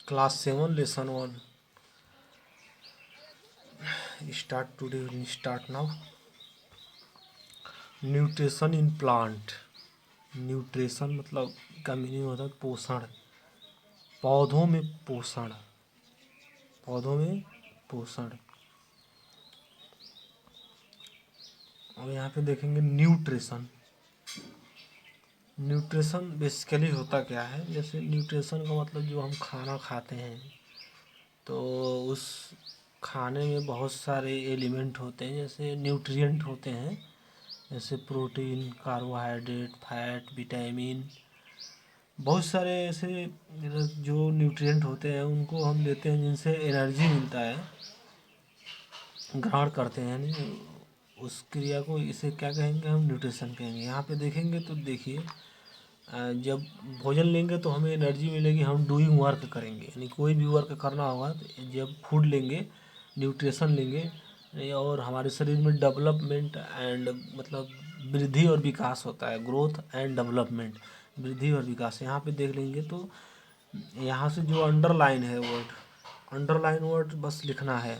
Class 7 lesson 1 start now. Nutrition in plant. Nutrition मतलब का meaning होता है पोषण। पौधों में पोषण, पौधों में पोषण। और यहाँ पे देखेंगे न्यूट्रिशन। न्यूट्रिशन बेसिकली होता क्या है, जैसे न्यूट्रिशन का मतलब जो हम खाना खाते हैं तो उस खाने में बहुत सारे एलिमेंट होते हैं, जैसे न्यूट्रिएंट होते हैं, जैसे प्रोटीन, कार्बोहाइड्रेट, फैट, विटामिन, बहुत सारे ऐसे जो न्यूट्रिएंट होते हैं उनको हम लेते हैं जिनसे एनर्जी मिलता है, ग्रहण करते हैं, यानी उस क्रिया को, इसे क्या कहेंगे हम, न्यूट्रिशन कहेंगे। यहाँ पे देखेंगे तो देखिए, जब भोजन लेंगे तो हमें एनर्जी मिलेगी, हम डूइंग वर्क करेंगे, यानी कोई भी वर्क करना होगा तो जब फूड लेंगे, न्यूट्रिशन लेंगे, और हमारे शरीर में डेवलपमेंट एंड मतलब वृद्धि और विकास होता है, ग्रोथ एंड डेवलपमेंट, वृद्धि और विकास। यहाँ पे देख लेंगे तो यहाँ से जो अंडरलाइन है वर्ड, अंडरलाइन वर्ड बस लिखना है,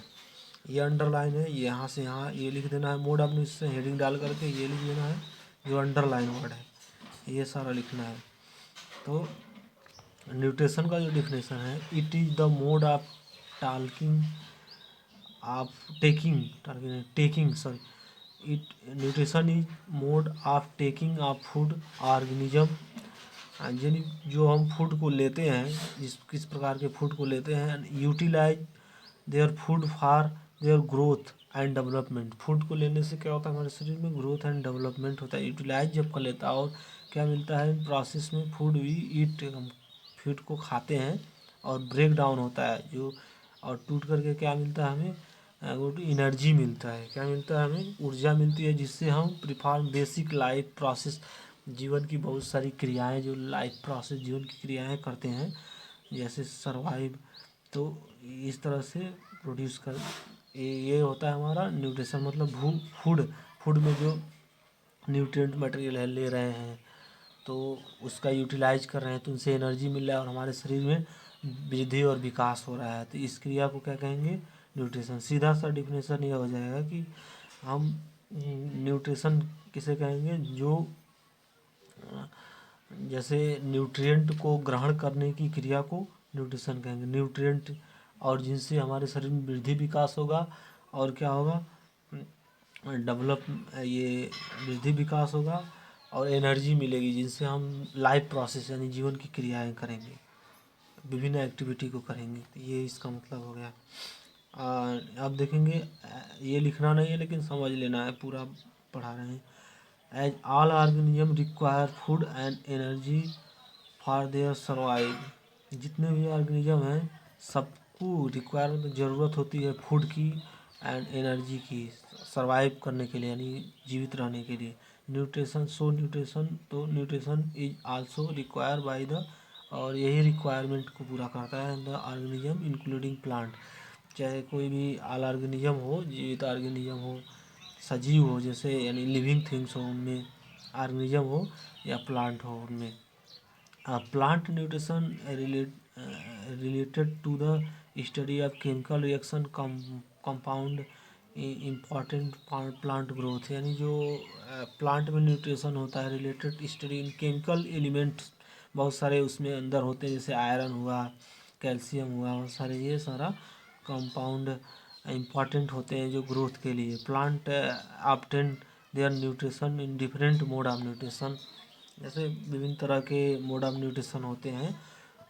ये अंडरलाइन है, यहाँ से यहाँ ये लिख देना है, मोड आपने इससे हेडिंग डाल करके ये लिख देना है जो अंडरलाइन वर्ड है, ये सारा लिखना है। तो न्यूट्रिशन का जो डिफिनेशन है, it is the mode of talking of taking sorry it nutrition is mode of taking of food organism, यानी जो हम फूड को लेते हैं, किस प्रकार के फूड को लेते हैं, utilize their food for their growth and development. Food को लेने से क्या होता है, हमारे शरीर में ग्रोथ एंड डेवलपमेंट होता है। यूटिलाइज जब कर लेता है और क्या मिलता है प्रोसेस में, फूड वी ईट, हम फूड को खाते हैं और ब्रेक डाउन होता है जो, और टूट करके क्या मिलता है हमें, एनर्जी मिलता है, क्या मिलता है हमें, ऊर्जा मिलती है, जिससे हम परफॉर्म बेसिक लाइफ प्रोसेस, जीवन की बहुत सारी क्रियाएं, जो लाइफ प्रोसेस जीवन की क्रियाएं करते हैं, जैसे सरवाइव, तो इस तरह से प्रोड्यूस कर, ये होता है हमारा न्यूट्रिशन। मतलब फूड, फूड में जो न्यूट्रिएंट मटेरियल है ले रहे हैं तो उसका यूटिलाइज कर रहे हैं, तो उनसे एनर्जी मिल रहा है और हमारे शरीर में वृद्धि और विकास हो रहा है, तो इस क्रिया को क्या कहेंगे, न्यूट्रिशन। सीधा सा डिफिनेशन ये हो जाएगा कि हम न्यूट्रिशन किसे कहेंगे, जो जैसे न्यूट्रिएंट को ग्रहण करने की क्रिया को न्यूट्रिशन कहेंगे। न्यूट्रिएंट और जिनसे हमारे शरीर में वृद्धि विकास होगा और क्या होगा, डेवलप, ये वृद्धि विकास होगा और एनर्जी मिलेगी, जिनसे हम लाइफ प्रोसेस यानी जीवन की क्रियाएं करेंगे, विभिन्न एक्टिविटी को करेंगे, तो ये इसका मतलब हो गया। अब देखेंगे, ये लिखना नहीं है लेकिन समझ लेना है, पूरा पढ़ा रहे हैं। As all organism require food and energy for their survive. जितने भी ऑर्गेनिज्म हैं सबको रिक्वायर मतलब ज़रूरत होती है फूड की एंड एनर्जी की, सर्वाइव करने के लिए, यानी जीवित रहने के लिए। न्यूट्रिशन, सो न्यूट्रिशन, तो nutrition is also require by the, और यही रिक्वायरमेंट को पूरा करता है द ऑर्गेनिज्म इंक्लूडिंग प्लांट, चाहे कोई भी ऑल ऑर्गेनिज्म हो, जीवित ऑर्गेनिज्म हो, सजीव हो, जैसे यानी लिविंग थिंग्स हो उनमें, ऑर्गेनिज्म हो या प्लांट हो उनमें। Plant nutrition related to the study of chemical reaction compound important plant growth, यानी जो प्लांट में न्यूट्रिशन होता है related study in chemical elements, बहुत सारे उसमें अंदर होते हैं, जैसे आयरन हुआ, कैल्शियम हुआ, बहुत सारे ये सारा कंपाउंड इम्पॉर्टेंट होते हैं जो ग्रोथ के लिए। Plant obtain their nutrition in different mode of nutrition, जैसे विभिन्न तरह के मोड ऑफ न्यूट्रिशन होते हैं,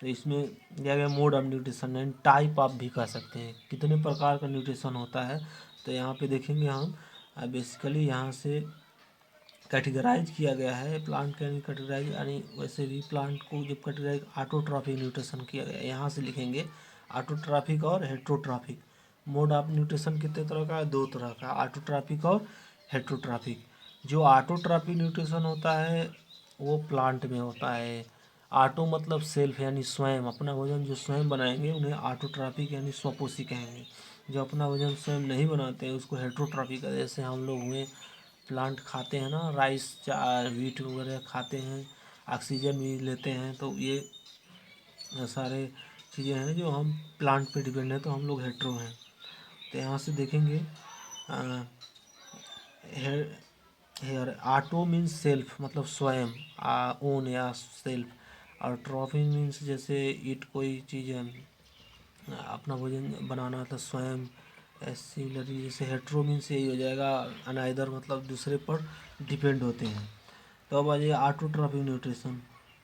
तो इसमें दिया गया mode of nutrition and type आप भी कह सकते हैं, कितने प्रकार का न्यूट्रिशन होता है। तो यहाँ पे देखेंगे हम बेसिकली यहाँ से कैटेगराइज किया गया है प्लांट के, कैटेगराइज यानी वैसे भी प्लांट को जब कैटेगराइज ऑटोट्रॉफिक न्यूट्रिशन किया गया है, यहाँ से लिखेंगे ऑटोट्रॉफिक और हेट्रोट्रॉफिक। मोड ऑफ न्यूट्रिशन कितने तरह का है, दो तरह का, ऑटोट्रॉफिक और हेट्रोट्रॉफिक। जो ऑटोट्रॉफिक न्यूट्रिशन होता है वो प्लांट में होता है। ऑटो मतलब सेल्फ, यानी स्वयं, अपना भोजन जो स्वयं बनाएंगे उन्हें ऑटोट्रॉफिक यानी स्वपोषी कहेंगे। जो अपना भोजन स्वयं नहीं बनाते हैं उसको हेट्रोट्रॉफिक, जैसे हम लोग हुए प्लांट खाते हैं ना, राइस, व्हीट वगैरह खाते हैं, ऑक्सीजन भी लेते हैं, तो ये सारे चीज़ें हैं जो हम प्लांट पे डिपेंड है, तो हम लोग हेट्रो हैं। तो यहाँ से देखेंगे हेयर ऑटो मीन्स सेल्फ, मतलब स्वयं, ओन या सेल्फ। और ट्रॉफी मीन्स जैसे ईट कोई चीज़ अपना भोजन बनाना, तो स्वयं। सिमिलरली जैसे हेट्रो मीन्स यही हो जाएगा, अनाइदर मतलब दूसरे पर डिपेंड होते हैं। तो अब आ जाइए autotrophic nutrition.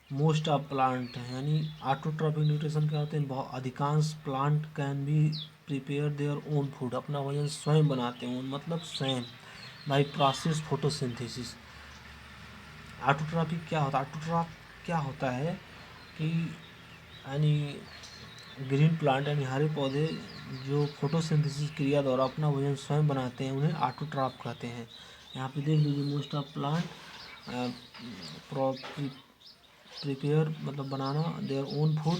Most of plant है, यानी ऑटोट्रॉफिक न्यूट्रिशन क्या होते हैं, बहुत अधिकांश plant can be prepare their own food, अपना भोजन स्वयं बनाते हैं, मतलब स्वयं, बाई प्रोसेस फोटोसिंथेसिस। ऑटोट्रॉफिक क्या होता है? ऑटोट्रॉफ क्या होता है कि यानी ग्रीन प्लांट यानी हरे पौधे जो फोटोसिंथेसिस क्रिया द्वारा अपना भोजन स्वयं बनाते हैं, उन्हें ऑटोट्रॉफ कहते हैं। यहाँ पे देख लीजिए, मोस्ट ऑफ प्लांट प्रिपेयर मतलब बनाना their own food,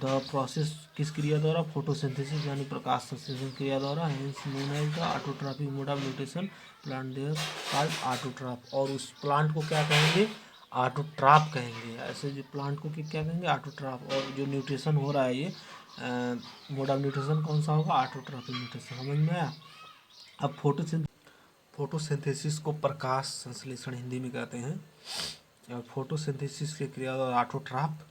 the process किस क्रिया द्वारा? फोटोसिंथेसिस यानी प्रकाश संश्लेषण क्रिया द्वारा। Hence known as the autotrophic mode of nutrition plant there called autotroph. और उस प्लांट को क्या कहेंगे? ऑटोट्रॉफ कहेंगे। ऐसे जो प्लांट को क्या कहेंगे? ऑटोट्रॉफ। और जो न्यूट्रिशन हो रहा है ये मोड ऑफ न्यूट्रिशन कौन सा होगा? Autotrophic nutrition. समझ में आया? अब फोटोसिंथेसिस को प्रकाश संश्लेषण हिंदी में कहते हैं। और फोटोसिंथेसिस की क्रिया द्वारा ऑटोट्रॉफ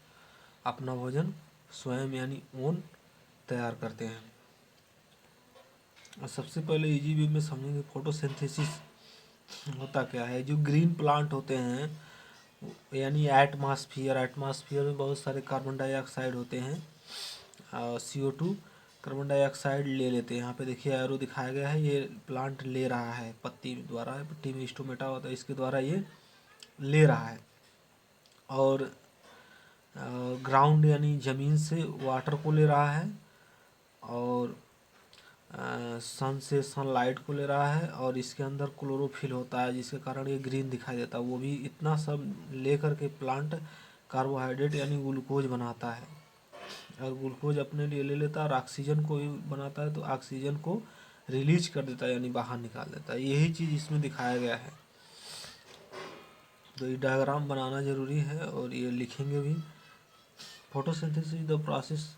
अपना भोजन स्वयं यानी ओन तैयार करते हैं। और सबसे पहले इजी वे में समझेंगे फोटोसिंथेसिस होता क्या है। जो ग्रीन प्लांट होते हैं यानी एटमॉस्फेयर में बहुत सारे कार्बन डाइऑक्साइड होते हैं, CO2 कार्बन डाइऑक्साइड ले लेते हैं। यहाँ पे देखिए एरो दिखाया गया है, ये प्लांट ले रहा है पत्ती द्वारा, पत्ती में स्टोमेटा होता है, इसके द्वारा ये ले रहा है। और ग्राउंड यानी ज़मीन से वाटर को ले रहा है, और सन से सनलाइट को ले रहा है, और इसके अंदर क्लोरोफिल होता है जिसके कारण ये ग्रीन दिखाई देता है। वो भी इतना सब लेकर के प्लांट कार्बोहाइड्रेट यानी ग्लूकोज बनाता है, और ग्लूकोज अपने लिए ले लेता है, और ऑक्सीजन को भी बनाता है, तो ऑक्सीजन को रिलीज कर देता है यानी बाहर निकाल देता है। यही चीज़ इसमें दिखाया गया है। तो ये डायग्राम बनाना ज़रूरी है और ये लिखेंगे भी। Photosynthesis the process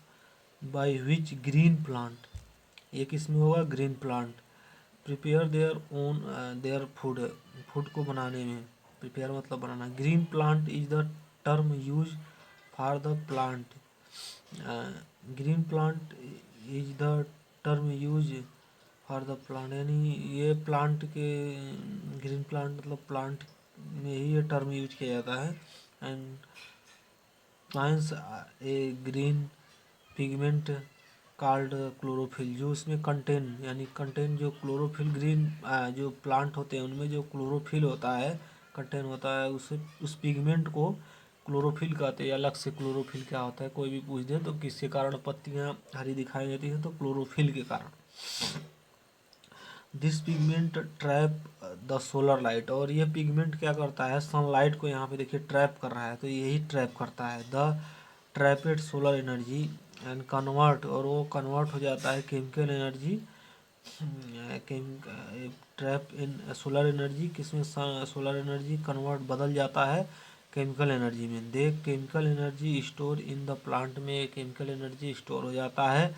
by which green plant, ये किस में होगा? Green plant prepare their food को बनाने में। प्रिपेयर मतलब बनाना। Green plant is the term use for the plant, green plant is the term use for the plant, यानी ये प्लांट के ग्रीन प्लांट मतलब प्लांट में ही ये टर्म यूज किया जाता है। And plants A green pigment called chlorophyll, जो उसमें कंटेन जो क्लोरोफिल ग्रीन जो प्लांट होते हैं उनमें जो क्लोरोफिल होता है, कंटेन होता है, उस पिगमेंट को क्लोरोफिल कहते हैं। अलग से क्लोरोफिल क्या होता है कोई भी पूछ दे तो किसके कारण पत्तियां हरी दिखाई देती हैं, तो क्लोरोफिल के कारण। This pigment trap the solar light, और ये पिगमेंट क्या करता है? सनलाइट को यहाँ पे देखिए ट्रैप कर रहा है, तो यही ट्रैप करता है the trapped solar energy and convert, और वो कन्वर्ट हो जाता है chemical energy, trap in solar energy, किसमें? सोलर एनर्जी कन्वर्ट बदल जाता है केमिकल एनर्जी में। They chemical energy store in the plant में केमिकल एनर्जी स्टोर हो जाता है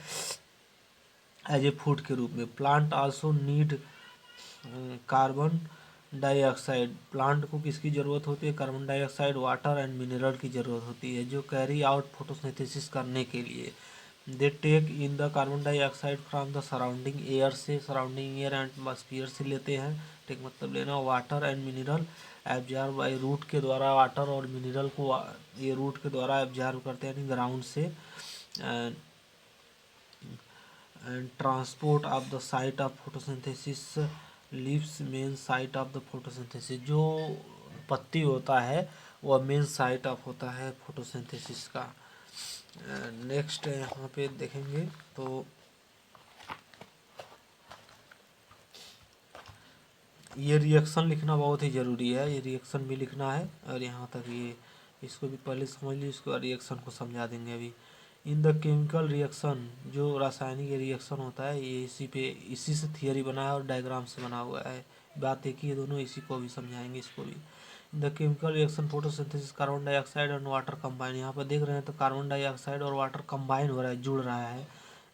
एज ए फूड के रूप में। Plant also need carbon dioxide, plant को किसकी ज़रूरत होती है? Carbon dioxide, water and mineral की ज़रूरत होती है, जो कैरी आउट फोटोसिंथेसिस करने के लिए। They take in the carbon dioxide from the surrounding air से, सराउंडिंग एयर एंड एटमॉस्फेयर से लेते हैं। टेक मतलब लेना। Water and mineral absorb by root के द्वारा, वाटर और मिनरल को ये रूट के द्वारा एब्जॉर्ब करते हैं यानी ग्राउंड से। And transport of the site of photosynthesis leaves main site of the photosynthesis, जो पत्ती होता है वह मेन साइट ऑफ होता है फोटोसिंथेसिस का। नेक्स्ट यहाँ पे देखेंगे तो ये रिएक्शन लिखना बहुत ही ज़रूरी है, ये रिएक्शन भी लिखना है, और यहाँ तक ये इसको भी पहले समझ लीजिए, इसको रिएक्शन को समझा देंगे अभी। इन द केमिकल रिएक्शन, जो रासायनिक रिएक्शन होता है ये इसी से थियरी बना है और डायग्राम से बना हुआ है। बात एक ही है दोनों, इसी को भी समझाएंगे इसको भी। The chemical reaction photosynthesis carbon dioxide and water combine. यहाँ पर देख रहे हैं तो कार्बन डाइऑक्साइड और वाटर कंबाइन हो रहा है, जुड़ रहा है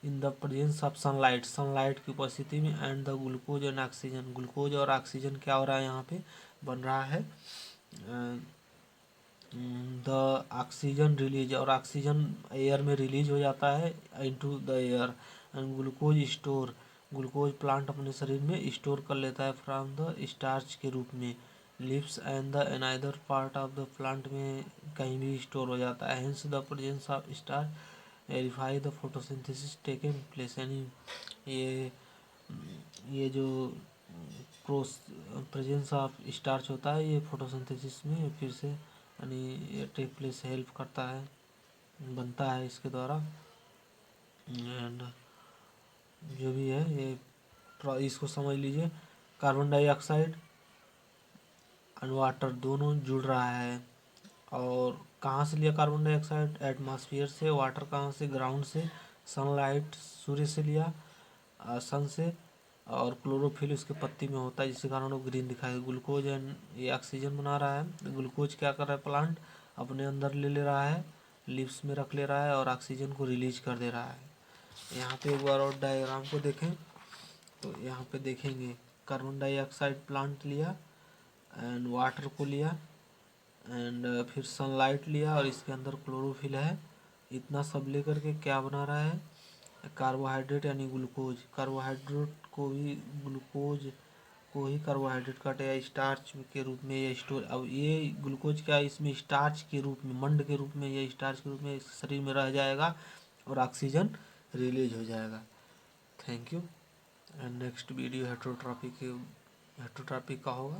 in the presence of sunlight, sunlight की उपस्थिति में, and the glucose and oxygen, glucose और ऑक्सीजन क्या हो रहा है यहाँ पे बन रहा है, द ऑक्सीजन रिलीज, और ऑक्सीजन एयर में रिलीज हो जाता है into the air, and glucose store, glucose plant अपने शरीर में स्टोर कर लेता है फ्रॉम द स्टार्च के रूप में, lips and the another part of the plant में कहीं भी स्टोर हो जाता है, hence the presence of starch verify the photosynthesis taking place. यानी ये जो प्रेजेंस ऑफ स्टार्च होता है ये फोटोसिंथेसिस में फिर से यानी ये टेक प्लेस हेल्प करता है, बनता है इसके द्वारा। एंड जो भी है ये इसको समझ लीजिए, कार्बन डाइऑक्साइड एंड वाटर दोनों जुड़ रहा है। और कहाँ से लिया कार्बन डाइऑक्साइड? एटमॉस्फेयर से। वाटर कहाँ से? ग्राउंड से। सनलाइट सूर्य से लिया, सन से। और क्लोरोफिल उसके पत्ती में होता है जिसके कारण वो ग्रीन दिखाई दे। ग्लूकोज एंड ये ऑक्सीजन बना रहा है। ग्लूकोज क्या कर रहा है? प्लांट अपने अंदर ले रहा है, लिप्स में रख ले रहा है और ऑक्सीजन को रिलीज कर दे रहा है। यहाँ पे एक बार और डायग्राम को देखें तो यहाँ पे देखेंगे कार्बन डाइऑक्साइड प्लांट लिया एंड वाटर को लिया एंड फिर सनलाइट लिया और इसके अंदर क्लोरोफिल है। इतना सब लेकर के क्या बना रहा है? कार्बोहाइड्रेट यानी ग्लूकोज। कार्बोहाइड्रेट को भी ग्लूकोज को ही कार्बोहाइड्रेट कहते हैं, स्टार्च के रूप में ये स्टोर। अब ये ग्लूकोज क्या है? इसमें स्टार्च के रूप में, मंड के रूप में, ये स्टार्च के रूप में शरीर में रह जाएगा और ऑक्सीजन रिलीज हो जाएगा। Thank you. And next video heterotrophy का होगा।